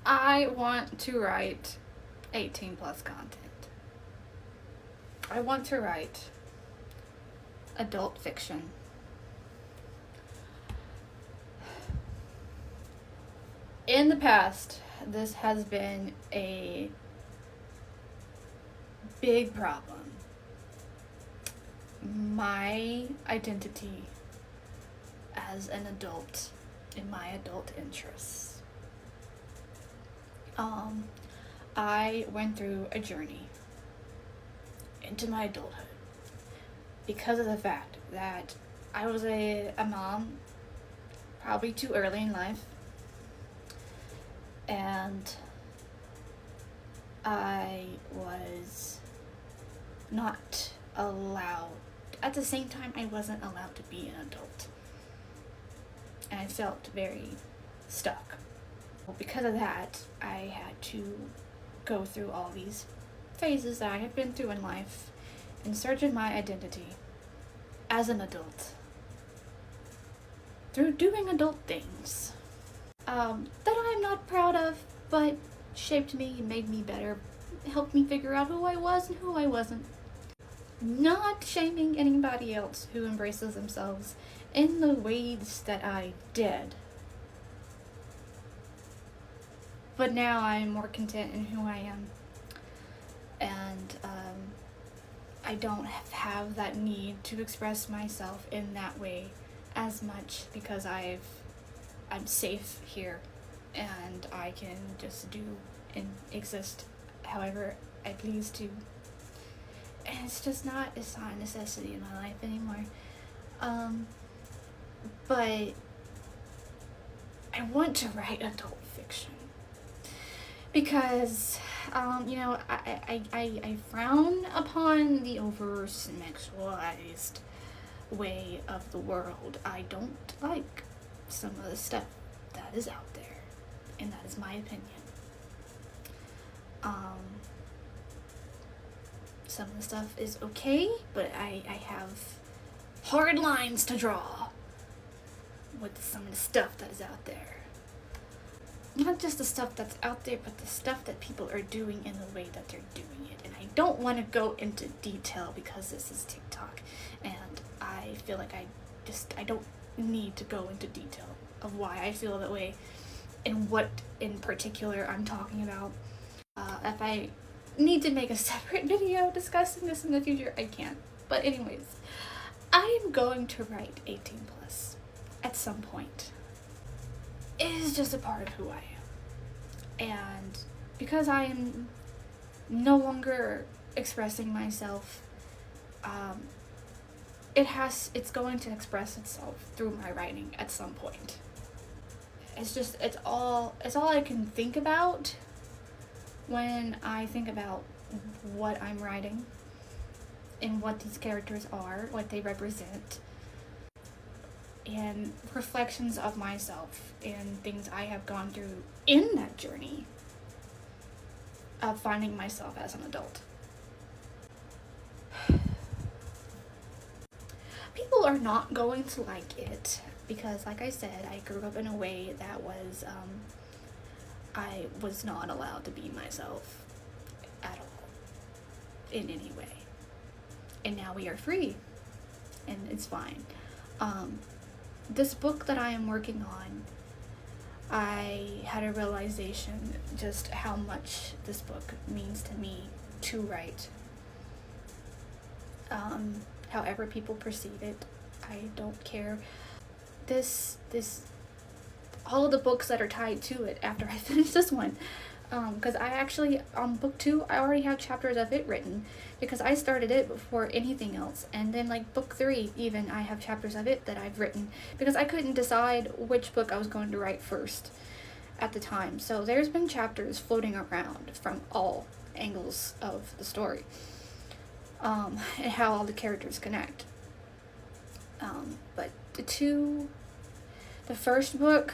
I want to write 18 plus content. I want to write adult fiction. In the past, this has been a big problem. My identity as an adult in my adult interests. I went through a journey into my adulthood because of the fact that I was a mom probably too early in life, and I was not allowed, at the same time I wasn't allowed to be an adult, and I felt very stuck. Because of that, I had to go through all these phases that I have been through in life in search of my identity as an adult through doing adult things that I'm not proud of, but shaped me and made me better, helped me figure out who I was and who I wasn't. Not shaming anybody else who embraces themselves in the ways that I did. But now I'm more content in who I am. And I don't have that need to express myself in that way as much because I'm safe here and I can just do and exist however I please to. And it's not a necessity in my life anymore. But I want to write adult fiction. Because, I frown upon the over-sexualized way of the world. I don't like some of the stuff that is out there, and that is my opinion. Some of the stuff is okay, but I have hard lines to draw with some of the stuff that is out there. Not just the stuff that's out there, but the stuff that people are doing in the way that they're doing it. And I don't want to go into detail because this is TikTok, and I feel like I don't need to go into detail of why I feel that way and what in particular I'm talking about. If I need to make a separate video discussing this in the future, I can. But anyways, I am going to write 18 plus at some point. It is just a part of who I am. And because I am no longer expressing myself, it's going to express itself through my writing at some point. It's all I can think about when I think about what I'm writing and what these characters are, what they represent, and reflections of myself and things I have gone through in that journey of finding myself as an adult. People are not going to like it because, like I said, I grew up in a way that was, I was not allowed to be myself at all, in any way. And now we are free, and it's fine. This book that I am working on, I had a realization just how much this book means to me to write. However people perceive it, I don't care. All of the books that are tied to it after I finish this one, because I actually, on book 2, I already have chapters of it written, because I started it before anything else, and then like book 3 even, I have chapters of it that I've written, because I couldn't decide which book I was going to write first at the time. So there's been chapters floating around from all angles of the story, and how all the characters connect. But the first book,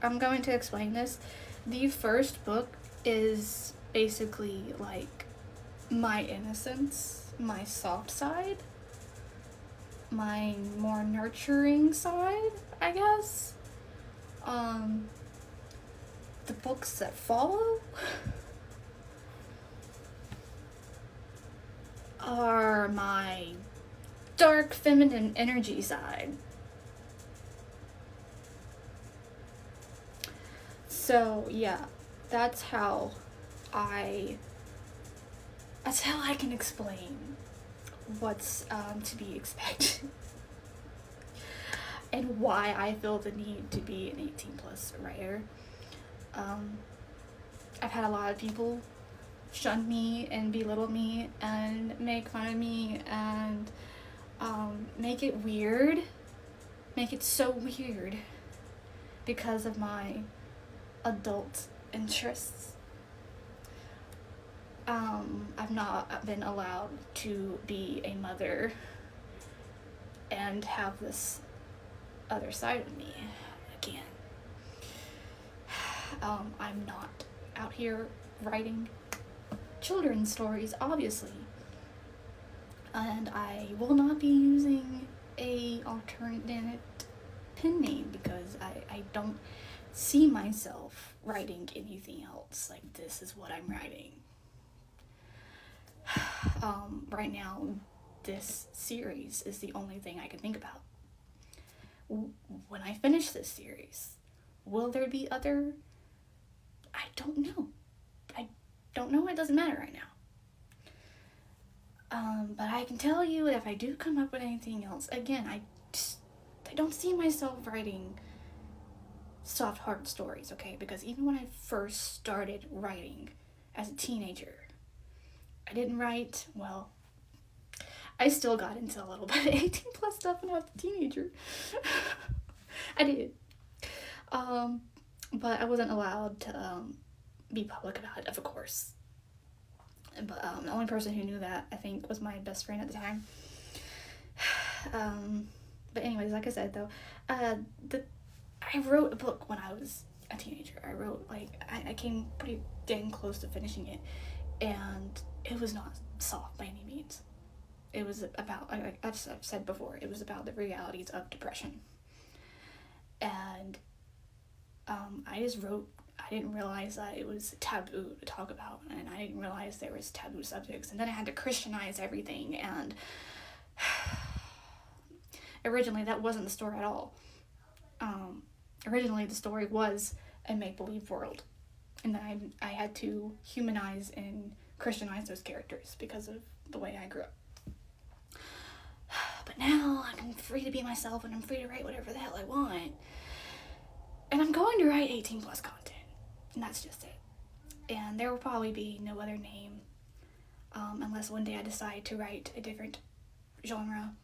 I'm going to explain this. The first book is basically like my innocence, my soft side, my more nurturing side, I guess. the books that follow are my dark feminine energy side. So yeah, that's how I can explain what's to be expected and why I feel the need to be an 18 plus writer. I've had a lot of people shun me and belittle me and make fun of me and make it weird, make it so weird because of my adult interests. I've not been allowed to be a mother and have this other side of me again. I'm not out here writing children's stories, obviously, and I will not be using a alternate pen name because I don't see myself writing anything else. Like, this is what I'm writing. Right now, this series is the only thing I can think about. When I finish this series, will there be other? I don't know. It doesn't matter right now. But I can tell you, if I do come up with anything else, again, I don't see myself writing soft heart stories, okay? Because even when I first started writing as a teenager, I didn't write, well, I still got into a little bit of 18 plus stuff when I was a teenager. I did. But I wasn't allowed to be public about it, of course. But the only person who knew that, I think, was my best friend at the time. But anyways, like I said, though, I wrote a book when I was a teenager. I came pretty dang close to finishing it, and it was not soft by any means. It was about, I've said before, it was about the realities of depression. And I just wrote. I didn't realize that it was taboo to talk about, and I didn't realize there was taboo subjects, and then I had to Christianize everything, and originally that wasn't the story at all. Originally the story was a make-believe world, and then I had to humanize and Christianize those characters because of the way I grew up. But now I'm free to be myself, and I'm free to write whatever the hell I want, and I'm going to write 18 plus content. And that's just it. And there will probably be no other name, unless one day I decide to write a different genre.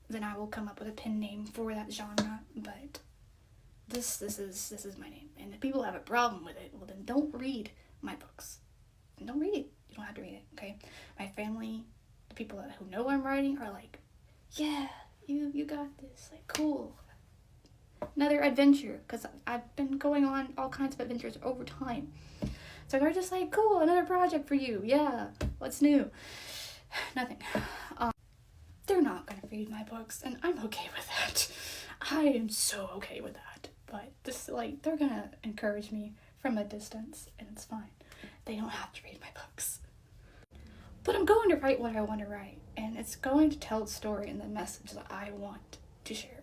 Then I will come up with a pen name for that genre. But this is my name. And if people have a problem with it, well, then don't read my books. Don't read it. You don't have to read it, okay? My family, the people who know I'm writing, are like, yeah, you got this. Like, cool. Another adventure, because I've been going on all kinds of adventures over time. So they're just like, cool, another project for you. Yeah, what's new? Nothing. They're not going to read my books, and I'm okay with that. I am so okay with that. But this, they're going to encourage me from a distance, and it's fine. They don't have to read my books. But I'm going to write what I want to write, and it's going to tell the story and the message that I want to share.